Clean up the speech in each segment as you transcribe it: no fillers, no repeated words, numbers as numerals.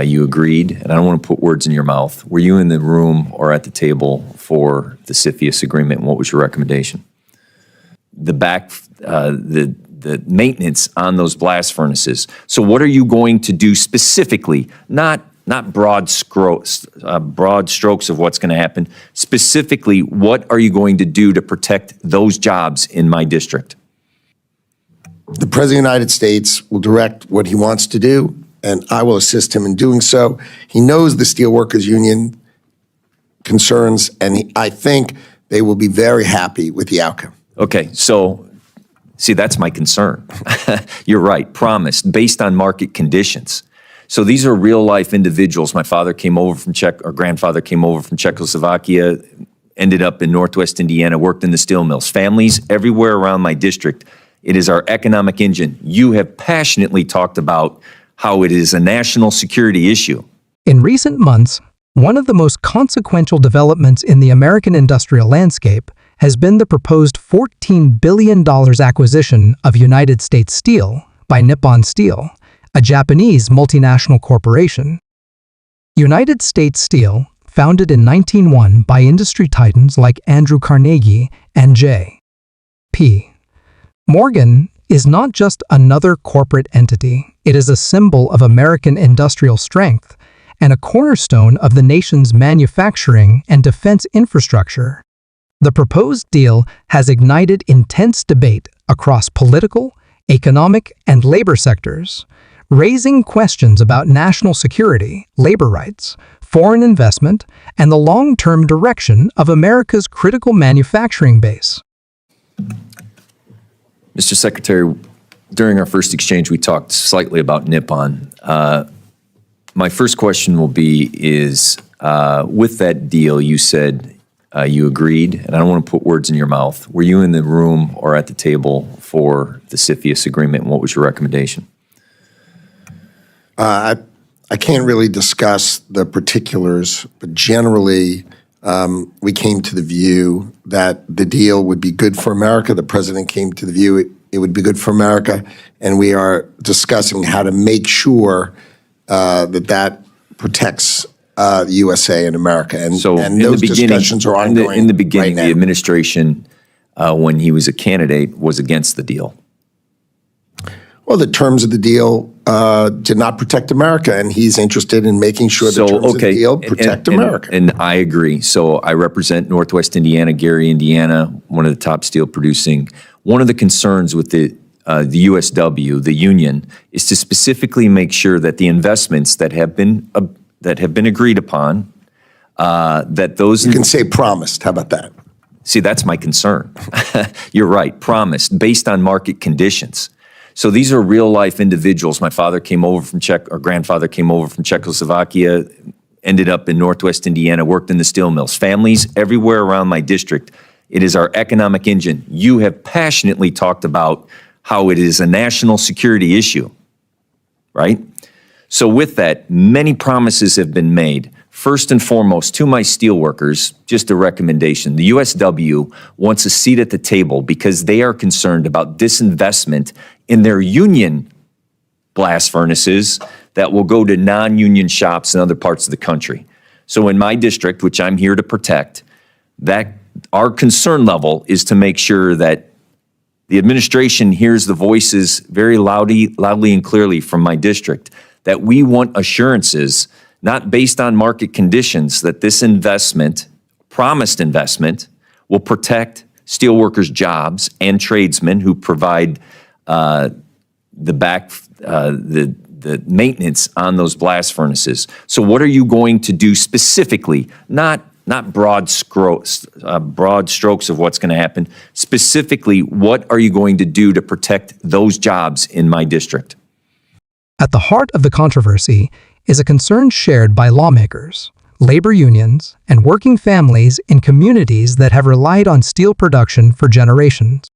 You agreed, and I don't want to put words in your mouth. Were you in the room or at the table for the CFIUS agreement, and what was your recommendation? The maintenance on those blast furnaces. So what are you going to do specifically? Not broad strokes of what's going to happen. Specifically, what are you going to do to protect those jobs in my district? The President of the United States will direct what he wants to do, and I will assist him in doing so. He knows the Steelworkers Union concerns, and I think they will be very happy with the outcome. Okay, so see, that's my concern. You're right, promised, based on market conditions. So these are real life individuals. My father came over from grandfather came over from Czechoslovakia, ended up in Northwest Indiana, worked in the steel mills. Families everywhere around my district. It is our economic engine. You have passionately talked about how it is a national security issue. In recent months, one of the most consequential developments in the American industrial landscape has been the proposed $14 billion acquisition of United States Steel by Nippon Steel, a Japanese multinational corporation. United States Steel, founded in 1901 by industry titans like Andrew Carnegie and J.P. Morgan, is not just another corporate entity. It is a symbol of American industrial strength and a cornerstone of the nation's manufacturing and defense infrastructure. The proposed deal has ignited intense debate across political, economic, and labor sectors, raising questions about national security, labor rights, foreign investment, and the long-term direction of America's critical manufacturing base. Mr. Secretary, during our first exchange, we talked slightly about Nippon. My first question will be with that deal, you said you agreed, and I don't want to put words in your mouth. Were you in the room or at the table for the CFIUS agreement, and what was your recommendation? I can't really discuss the particulars, but generally, we came to the view that the deal would be good for America. The president came to the view it would be good for America, and we are discussing how to make sure that protects the USA and America. And those discussions are ongoing. In the beginning, right the administration, when he was a candidate, was against the deal. Well, the terms of the deal did not protect America, and he's interested in making sure the terms of the deal protect America. And I agree. So I represent Northwest Indiana, Gary, Indiana, one of the top steel producing. One of the concerns with the USW, the union, is to specifically make sure that the investments that have been agreed upon, that those— You can say promised. How about that? See, that's my concern. You're right, promised, based on market conditions. So these are real life individuals. My father came over from grandfather came over from Czechoslovakia, ended up in Northwest Indiana, worked in the steel mills. Families everywhere around my district. It is our economic engine. You have passionately talked about how it is a national security issue, right? So with that, many promises have been made. First and foremost, to my steelworkers, just a recommendation. The USW wants a seat at the table because they are concerned about disinvestment in their union blast furnaces that will go to non-union shops in other parts of the country. So in my district, which I'm here to protect, that our concern level is to make sure that the administration hears the voices very loudly and clearly from my district, that we want assurances, not based on market conditions, that this investment, promised investment, will protect steelworkers' jobs and tradesmen who provide the maintenance on those blast furnaces. So what are you going to do specifically? Not broad strokes of what's going to happen. Specifically, what are you going to do to protect those jobs in my district? At the heart of the controversy is a concern shared by lawmakers, labor unions, and working families in communities that have relied on steel production for generations.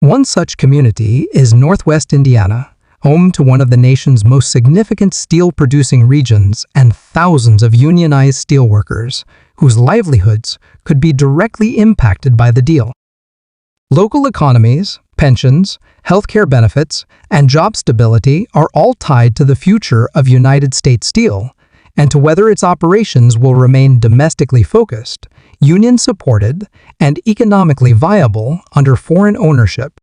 One such community is Northwest Indiana, home to one of the nation's most significant steel-producing regions and thousands of unionized steelworkers whose livelihoods could be directly impacted by the deal. Local economies, pensions, healthcare benefits, and job stability are all tied to the future of United States Steel and to whether its operations will remain domestically focused, union-supported, and economically viable under foreign ownership.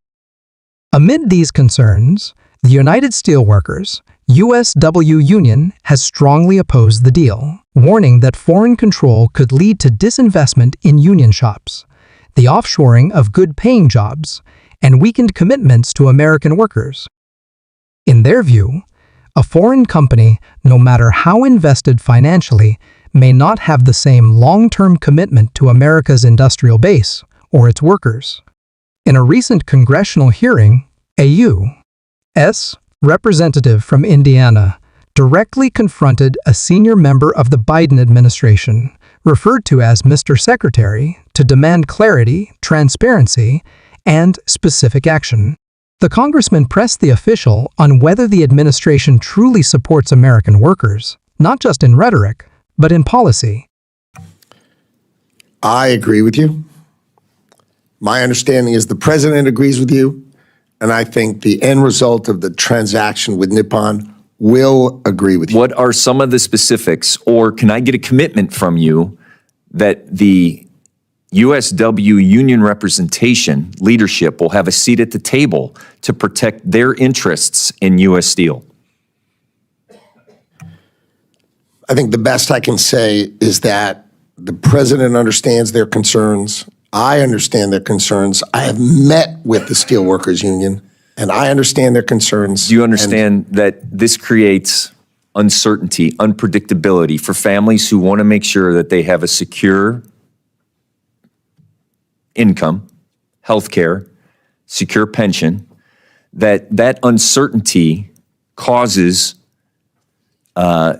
Amid these concerns, the United Steelworkers, USW Union, has strongly opposed the deal, warning that foreign control could lead to disinvestment in union shops, the offshoring of good-paying jobs, and weakened commitments to American workers. In their view, a foreign company, no matter how invested financially, may not have the same long-term commitment to America's industrial base or its workers. In a recent congressional hearing, a U.S. representative from Indiana directly confronted a senior member of the Biden administration, referred to as Mr. Secretary, to demand clarity, transparency, and specific action. The congressman pressed the official on whether the administration truly supports American workers, not just in rhetoric, but in policy. I agree with you. My understanding is the president agrees with you, and I think the end result of the transaction with Nippon will agree with you. What are some of the specifics, or can I get a commitment from you that the USW union representation leadership will have a seat at the table to protect their interests in U.S. Steel? I think the best I can say is that the president understands their concerns. I understand their concerns. I have met with the Steelworkers Union, and I understand their concerns. Do you understand that this creates uncertainty, unpredictability for families who want to make sure that they have a secure income, health care, secure pension, that uncertainty causes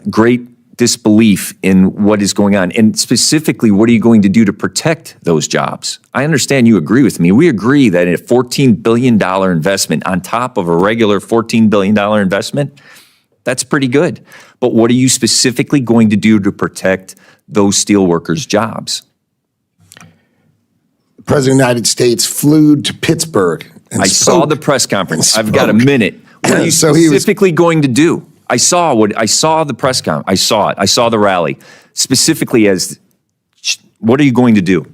great disbelief in what is going on? And specifically, what are you going to do to protect those jobs? I understand you agree with me. We agree that a $14 billion investment on top of a regular $14 billion investment, that's pretty good. But what are you specifically going to do to protect those steelworkers' jobs? The President of the United States flew to Pittsburgh and I saw the press conference. I've got a minute. What are you So he was- specifically going to do? I saw the press conference. I saw it. I saw the rally. Specifically what are you going to do?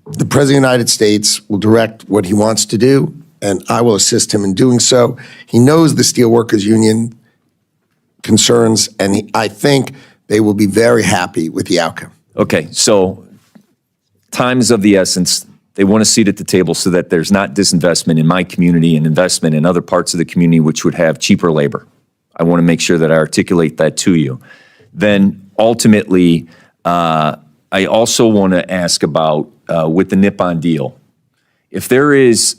The President of the United States will direct what he wants to do, and I will assist him in doing so. He knows the Steelworkers Union concerns, and I think they will be very happy with the outcome. Okay, so time is of the essence. They want a seat at the table so that there's not disinvestment in my community and investment in other parts of the community which would have cheaper labor. I want to make sure that I articulate that to you. Then ultimately, I also want to ask about, with the Nippon deal, if there is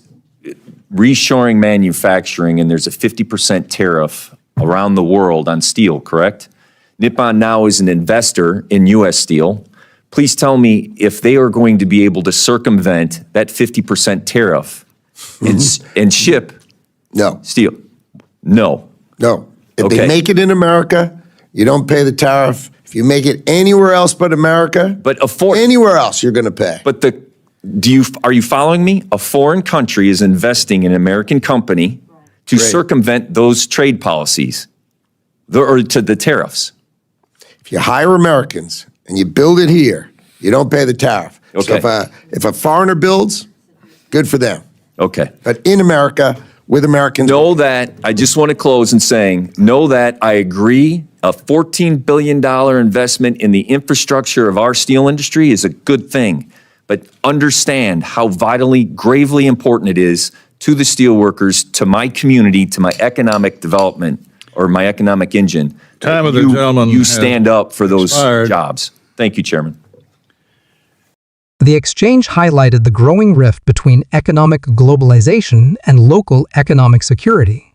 reshoring manufacturing and there's a 50% tariff around the world on steel, correct? Nippon now is an investor in U.S. Steel. Please tell me if they are going to be able to circumvent that 50% tariff and ship No, steel. No. no. If Okay. they make it in America, you don't pay the tariff. If you make it anywhere else but America, But anywhere else, you're going to pay. But are you following me? A foreign country is investing in an American company to Great. circumvent those trade policies, or to the tariffs. If you hire Americans and you build it here, you don't pay the tariff. So Okay. if a foreigner builds, good for them. Okay. But in America, with Americans, Know that, I just want to close in saying, know that I agree a $14 billion investment in the infrastructure of our steel industry is a good thing. But understand how vitally, gravely important it is to the steelworkers, to my community, to my economic development, or my economic engine. Time of that the gentleman You has stand up for those expired. jobs. Thank you, Chairman. The exchange highlighted the growing rift between economic globalization and local economic security,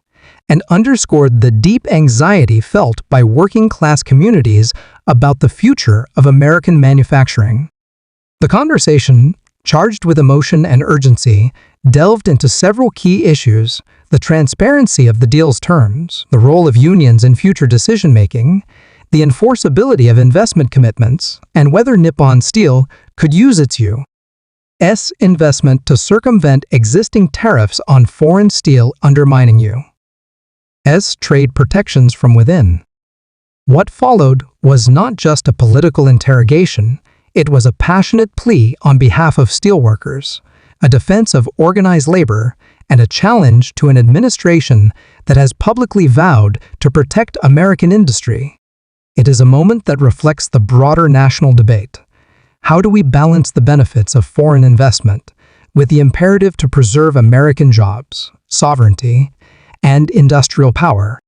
and underscored the deep anxiety felt by working-class communities about the future of American manufacturing. The conversation, charged with emotion and urgency, delved into several key issues: the transparency of the deal's terms, the role of unions in future decision-making, the enforceability of investment commitments, and whether Nippon Steel could use its S. Investment to circumvent existing tariffs on foreign steel undermining you. S. Trade protections from within. What followed was not just a political interrogation, it was a passionate plea on behalf of steelworkers, a defense of organized labor, and a challenge to an administration that has publicly vowed to protect American industry. It is a moment that reflects the broader national debate. How do we balance the benefits of foreign investment with the imperative to preserve American jobs, sovereignty, and industrial power?